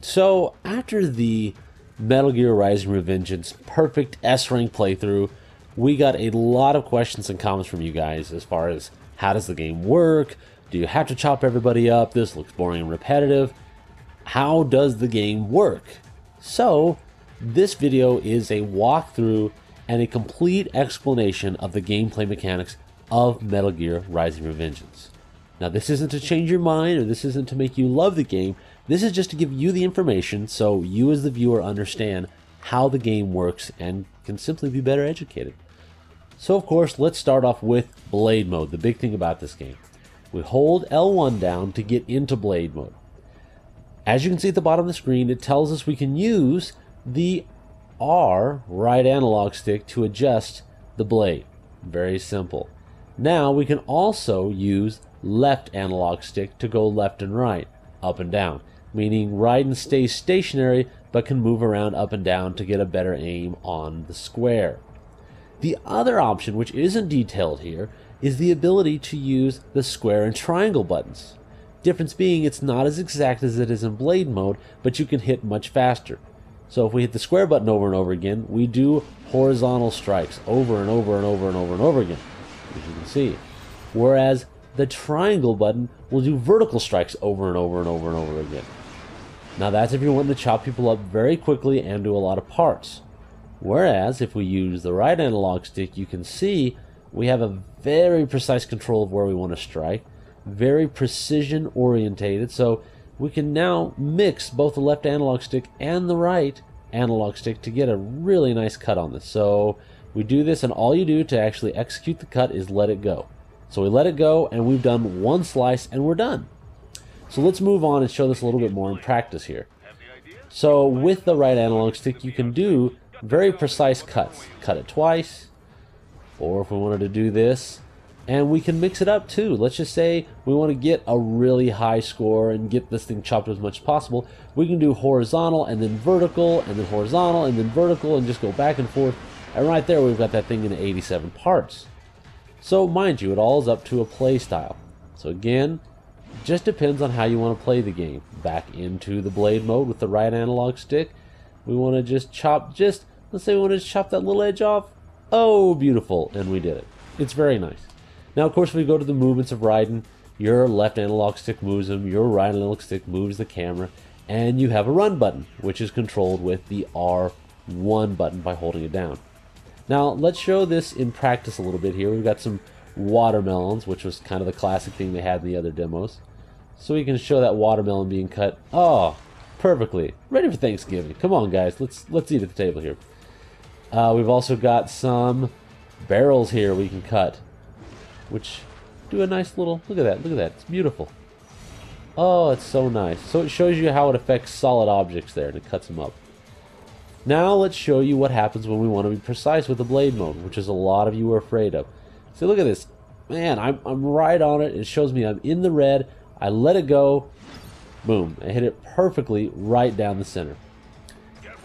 So, after the Metal Gear Rising Revengeance perfect S-rank playthrough, we got a lot of questions and comments from you guys as far as how does the game work? Do you have to chop everybody up? This looks boring and repetitive. How does the game work? So, this video is a walkthrough and a complete explanation of the gameplay mechanics of Metal Gear Rising Revengeance. Now, this isn't to change your mind, or this isn't to make you love the game. This is just to give you the information so you as the viewer understand how the game works and can simply be better educated. So, of course, let's start off with Blade Mode, the big thing about this game. We hold L1 down to get into Blade Mode. As you can see at the bottom of the screen, it tells us we can use the R, right analog stick, to adjust the blade. Very simple. Now, we can also use left analog stick to go left and right, up and down, meaning Raiden stays stationary but can move around up and down to get a better aim on the square. The other option, which isn't detailed here, is the ability to use the square and triangle buttons. Difference being it's not as exact as it is in Blade Mode, but you can hit much faster. So if we hit the square button over and over again, we do horizontal strikes over and over and over and over and over again, as you can see. Whereas the triangle button will do vertical strikes over and over and over and over again. Now that's if you're wanting to chop people up very quickly and do a lot of parts. Whereas if we use the right analog stick, you can see we have a very precise control of where we want to strike, very precision orientated, so we can now mix both the left analog stick and the right analog stick to get a really nice cut on this. So we do this, and all you do to actually execute the cut is let it go. So we let it go, and we've done one slice, and we're done. So let's move on and show this a little bit more in practice here. So with the right analog stick, you can do very precise cuts. Cut it twice, or if we wanted to do this, and we can mix it up too. Let's just say we want to get a really high score and get this thing chopped as much as possible. We can do horizontal and then vertical and then horizontal and then vertical and just go back and forth. And right there we've got that thing in 87 parts. So mind you, it all is up to a play style. So again, it just depends on how you want to play the game. Back into the blade mode with the right analog stick. We want to just chop, let's say we want to chop that little edge off. Oh, beautiful, and we did it. It's very nice. Now, of course, if we go to the movements of Raiden, your left analog stick moves him, your right analog stick moves the camera, and you have a run button, which is controlled with the R1 button by holding it down. Now, let's show this in practice a little bit here. We've got some watermelons, which was kind of the classic thing they had in the other demos. So we can show that watermelon being cut. Oh, perfectly. Ready for Thanksgiving. Come on, guys. Let's eat at the table here. We've also got some barrels here we can cut, which do a nice little, look at that, it's beautiful. Oh, it's so nice. So it shows you how it affects solid objects there, and it cuts them up. Now let's show you what happens when we want to be precise with the blade mode, which is a lot of you are afraid of. So look at this. Man, I'm right on it. It shows me I'm in the red. I let it go. Boom. I hit it perfectly right down the center.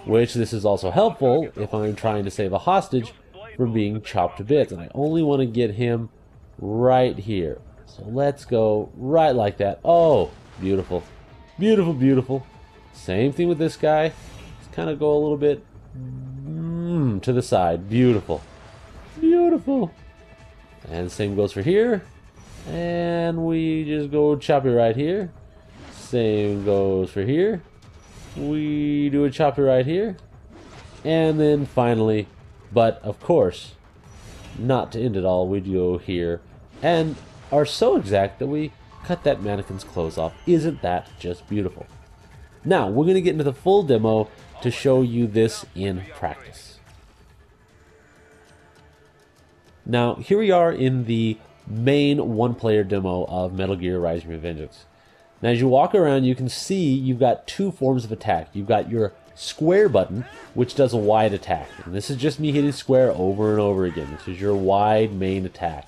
Which this is also helpful if I'm trying to save a hostage from being chopped to bits. And I only want to get him right here. So let's go right like that. Oh, beautiful. Beautiful, beautiful. Same thing with this guy. Let's kind of go a little bit to the side. Beautiful. Beautiful. And the same goes for here. And we just go chop it right here. Same goes for here. We do a chop it right here. And then finally, but of course, not to end it all, we go here and are so exact that we cut that mannequin's clothes off. Isn't that just beautiful? Now, we're going to get into the full demo to show you this in practice. Now, here we are in the main one-player demo of Metal Gear Rising Revengeance. Now, as you walk around, you can see you've got two forms of attack. You've got your square button, which does a wide attack. And this is just me hitting square over and over again. This is your wide main attack.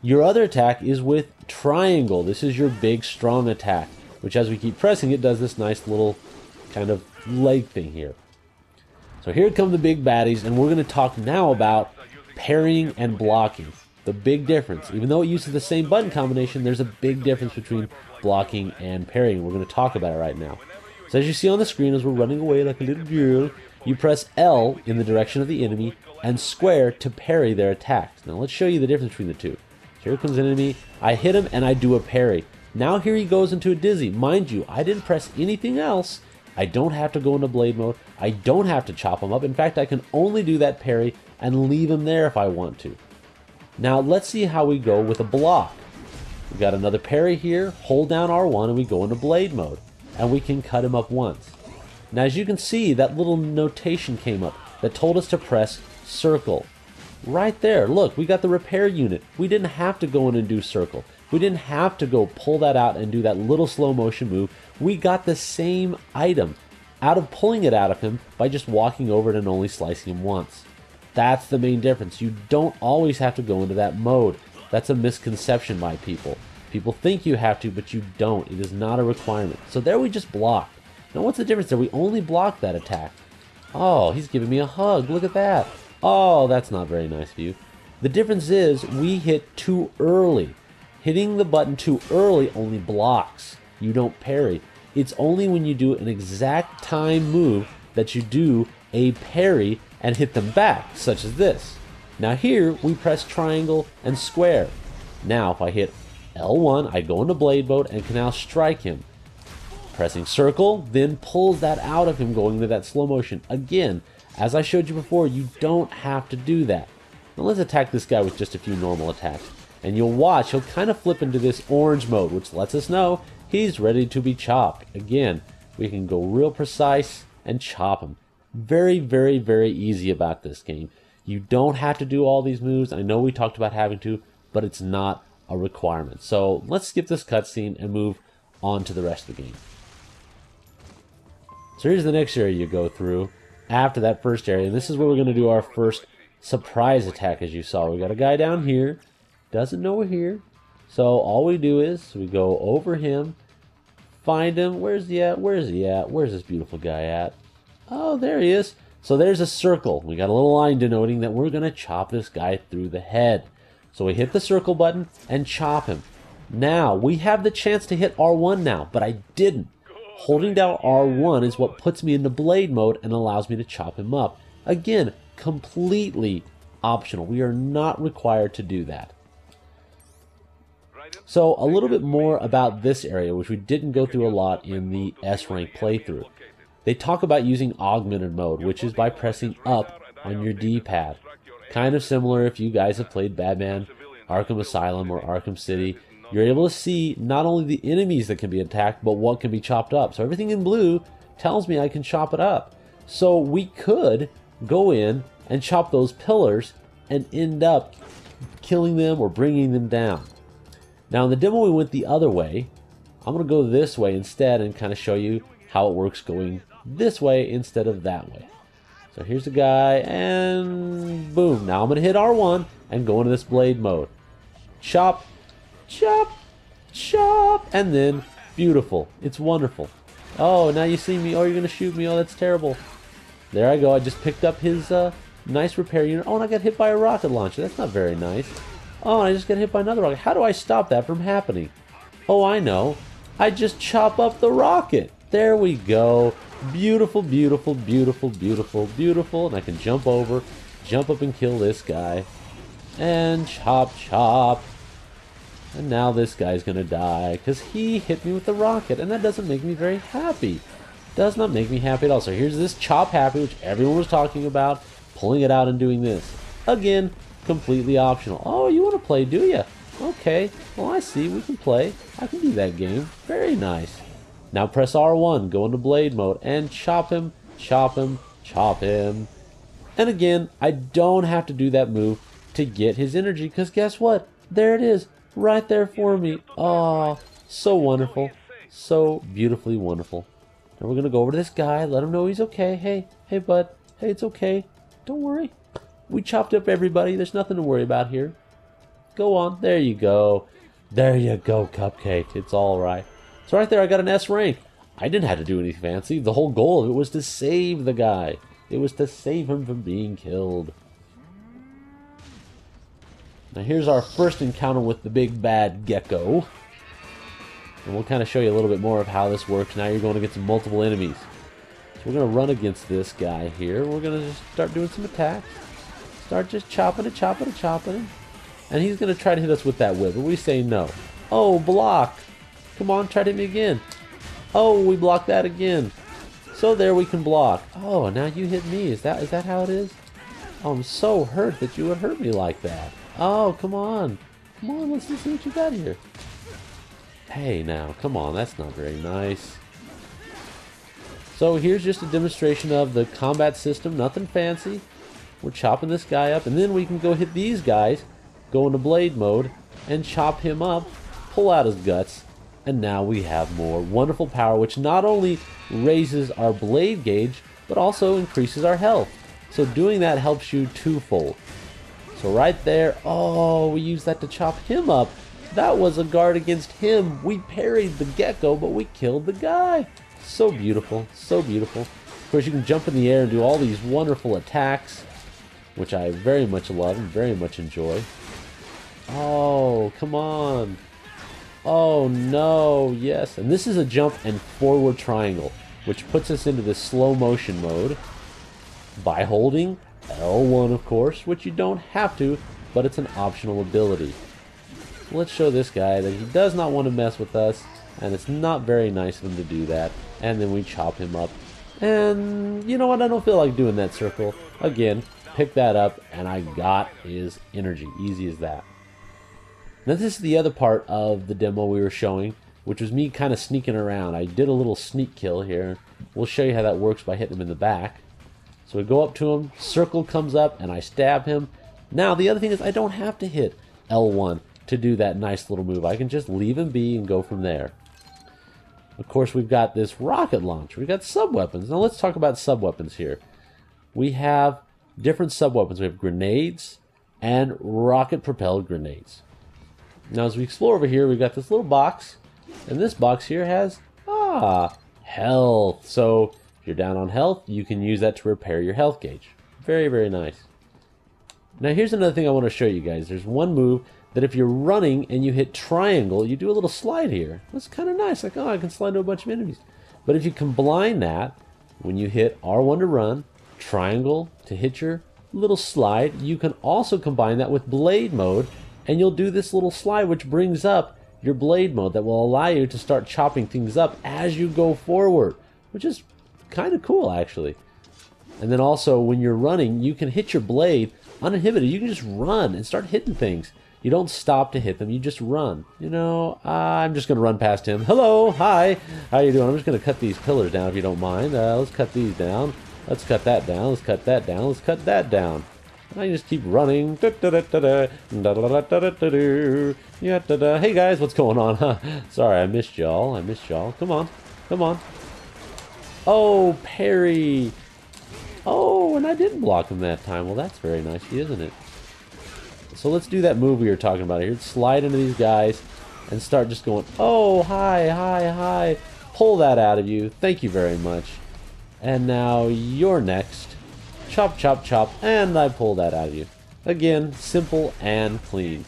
Your other attack is with triangle. This is your big, strong attack, which as we keep pressing it, does this nice little kind of leg thing here. So here come the big baddies, and we're going to talk now about parrying and blocking. The big difference. Even though it uses the same button combination, there's a big difference between blocking and parrying. We're going to talk about it right now. So as you see on the screen as we're running away like a little girl, you press L in the direction of the enemy and square to parry their attacks. Now let's show you the difference between the two. Here comes an enemy, I hit him and I do a parry. Now here he goes into a dizzy. Mind you, I didn't press anything else. I don't have to go into blade mode. I don't have to chop him up. In fact, I can only do that parry and leave him there if I want to. Now let's see how we go with a block. We got another parry here, hold down R1 and we go into blade mode. And we can cut him up once. Now as you can see, that little notation came up that told us to press circle. Right there, look, we got the repair unit. We didn't have to go in and do circle. We didn't have to go pull that out and do that little slow motion move. We got the same item out of pulling it out of him by just walking over it and only slicing him once. That's the main difference. You don't always have to go into that mode. That's a misconception by people. People think you have to, but you don't. It is not a requirement. So there we just blocked. Now what's the difference there? We only blocked that attack. Oh, he's giving me a hug. Look at that. Oh, that's not very nice of you. The difference is we hit too early. Hitting the button too early only blocks. You don't parry. It's only when you do an exact time move that you do a parry and hit them back, such as this. Now here, we press triangle and square. Now if I hit L1, I go into blade mode and can now strike him. Pressing circle then pulls that out of him going into that slow motion. Again, as I showed you before, you don't have to do that. Now let's attack this guy with just a few normal attacks. And you'll watch, he'll kind of flip into this orange mode, which lets us know he's ready to be chopped. Again, we can go real precise and chop him. Very, very, very easy about this game. You don't have to do all these moves. I know we talked about having to, but it's not a requirement. So let's skip this cutscene and move on to the rest of the game. So here's the next area you go through after that first area. And this is where we're going to do our first surprise attack, as you saw. We got a guy down here. Doesn't know we're here. So all we do is we go over him, find him. Where's he at? Where's he at? Where's this beautiful guy at? Oh, there he is. So there's a circle. We got a little line denoting that we're going to chop this guy through the head. So we hit the circle button and chop him. Now, we have the chance to hit R1 now, but I didn't. Holding down R1 is what puts me into blade mode and allows me to chop him up. Again, completely optional. We are not required to do that. So a little bit more about this area, which we didn't go through a lot in the S rank playthrough. They talk about using augmented mode, which is by pressing up on your D-pad. Kind of similar if you guys have played Batman, Arkham Asylum, or Arkham City. You're able to see not only the enemies that can be attacked, but what can be chopped up. So everything in blue tells me I can chop it up. So we could go in and chop those pillars and end up killing them or bringing them down. Now in the demo we went the other way. I'm going to go this way instead and kind of show you how it works going this way instead of that way. So here's the guy and boom. Now I'm going to hit R1 and go into this blade mode. Chop, chop, chop, and then beautiful. It's wonderful. Oh, now you see me. Oh, you're going to shoot me. Oh, that's terrible. There I go. I just picked up his nice repair unit. Oh, and I got hit by a rocket launcher. That's not very nice. Oh, and I just got hit by another rocket. How do I stop that from happening? Oh, I know. I just chop up the rocket. There we go. Beautiful, beautiful, beautiful, beautiful, beautiful. And I can jump over, jump up and kill this guy. And chop, chop. And now this guy's gonna die because he hit me with the rocket, and that doesn't make me very happy. Does not make me happy at all. So here's this chop happy, which everyone was talking about, pulling it out and doing this. Again, completely optional. Oh, you want to play, do you? Okay, well I see, we can play. I can do that game. Very nice. Now press R1, go into blade mode, and chop him, chop him, chop him. And again, I don't have to do that move to get his energy, because guess what? There it is. Right there for me. Oh, so wonderful. So beautifully wonderful. Now we're going to go over to this guy, let him know he's okay. Hey, bud. Hey, it's okay. Don't worry. We chopped up everybody. There's nothing to worry about here. Go on. There you go. There you go, Cupcake. It's all right. So right there, I got an S rank. I didn't have to do anything fancy. The whole goal of it was to save the guy. It was to save him from being killed. Now here's our first encounter with the big bad gecko. And we'll kind of show you a little bit more of how this works. Now you're going against multiple enemies. So we're going to run against this guy here. We're going to just start doing some attacks. Start just chopping it. And he's going to try to hit us with that whip, but we say no. Oh, block. Come on, try to hit me again. Oh, we blocked that again. So there we can block. Oh, now you hit me. Is that how it is? Oh, I'm so hurt that you would hurt me like that. Oh, come on. Come on, let's see what you got here. Hey, now, come on. That's not very nice. So here's just a demonstration of the combat system. Nothing fancy. We're chopping this guy up, and then we can go hit these guys, go into blade mode, and chop him up, pull out his guts, and now we have more wonderful power, which not only raises our blade gauge, but also increases our health. So doing that helps you twofold. So right there, oh, we used that to chop him up. That was a guard against him. We parried the gecko, but we killed the guy. So beautiful, so beautiful. Of course, you can jump in the air and do all these wonderful attacks, which I very much love and very much enjoy. Oh, come on. Oh, no, yes. And this is a jump and forward triangle, which puts us into this slow motion mode by holding L1, of course, which you don't have to, but it's an optional ability. So let's show this guy that he does not want to mess with us, and it's not very nice of him to do that. And then we chop him up. And you know what? I don't feel like doing that circle. Again, pick that up, and I got his energy. Easy as that. Now this is the other part of the demo we were showing, which was me kind of sneaking around. I did a little sneak kill here. We'll show you how that works by hitting him in the back. So we go up to him, circle comes up, and I stab him. Now the other thing is I don't have to hit L1 to do that nice little move. I can just leave him be and go from there. Of course, we've got this rocket launcher. We've got sub-weapons. Now let's talk about sub-weapons here. We have different sub-weapons. We have grenades and rocket-propelled grenades. Now as we explore over here, we've got this little box, and this box here has, health. So if you're down on health, you can use that to repair your health gauge. Very, very nice. Now here's another thing I want to show you guys. There's one move that if you're running and you hit triangle, you do a little slide here. That's kind of nice, like, oh, I can slide to a bunch of enemies. But if you combine that, when you hit R1 to run, triangle to hit your little slide, you can also combine that with blade mode, and you'll do this little slide which brings up your blade mode that will allow you to start chopping things up as you go forward, which is kind of cool actually. And then also when you're running, you can hit your blade uninhibited. You can just run and start hitting things. You don't stop to hit them, you just run. You know, I'm just going to run past him. Hello, hi, how you doing? I'm just going to cut these pillars down if you don't mind. Let's cut these down. Let's cut that down. Let's cut that down. Let's cut that down. I just keep running. Hey guys, what's going on? Sorry, I missed y'all. Come on. Come on. Oh, parry. Oh, and I didn't block him that time. Well, that's very nice, isn't it? So let's do that move we were talking about here. Slide into these guys and start just going, oh, hi. Pull that out of you. Thank you very much. And now you're next. Chop, chop, chop, and I pull that out of you. Again, simple and clean.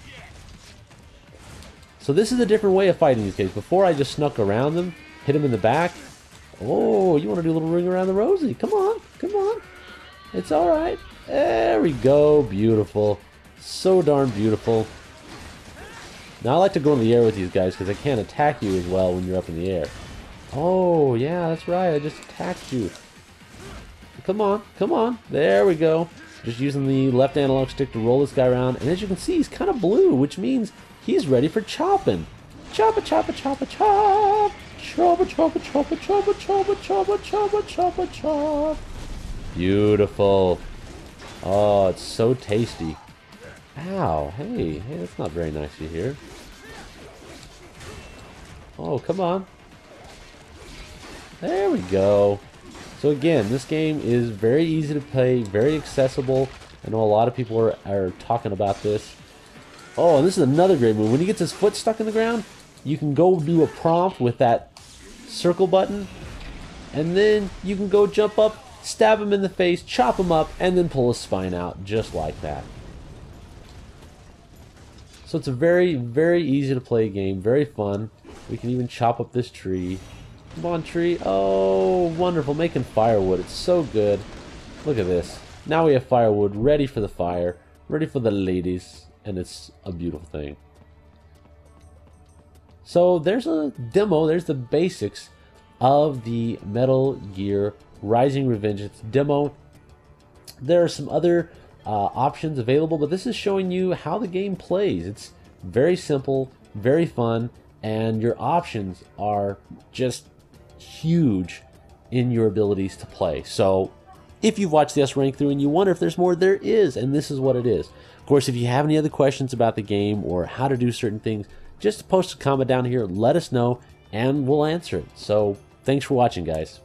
So this is a different way of fighting these guys. Before I just snuck around them, hit them in the back. Oh, you want to do a little ring around the rosy. Come on, come on. It's alright. There we go. Beautiful. So darn beautiful. Now I like to go in the air with these guys because they can't attack you as well when you're up in the air. Oh, yeah, that's right. I just attacked you. Come on, come on. There we go. Just using the left analog stick to roll this guy around. And as you can see, he's kind of blue, which means he's ready for chopping. Choppa, choppa, choppa, chop. Choppa, choppa, choppa, choppa, choppa, choppa, choppa, choppa, chop. Beautiful. Oh, it's so tasty. Ow, hey, that's not very nice to hear. Oh, come on. There we go. So again, this game is very easy to play, very accessible. I know a lot of people are talking about this. Oh, and this is another great move. When he gets his foot stuck in the ground, you can go do a prompt with that circle button, and then you can go jump up, stab him in the face, chop him up, and then pull his spine out, just like that. So it's a very, very easy to play game, very fun. We can even chop up this tree. Come on, tree. Oh, wonderful, making firewood. It's so good. Look at this. Now we have firewood ready for the fire, ready for the ladies, and it's a beautiful thing. So there's a demo, there's the basics of the Metal Gear Rising Revengeance demo. There are some other options available, but this is showing you how the game plays. It's very simple, very fun, and your options are just huge in your abilities to play. So if you've watched the S rank through and you wonder if there's more, there is, and this is what it is. Of course, if you have any other questions about the game or how to do certain things, just post a comment down here, let us know, and we'll answer it. So thanks for watching, guys.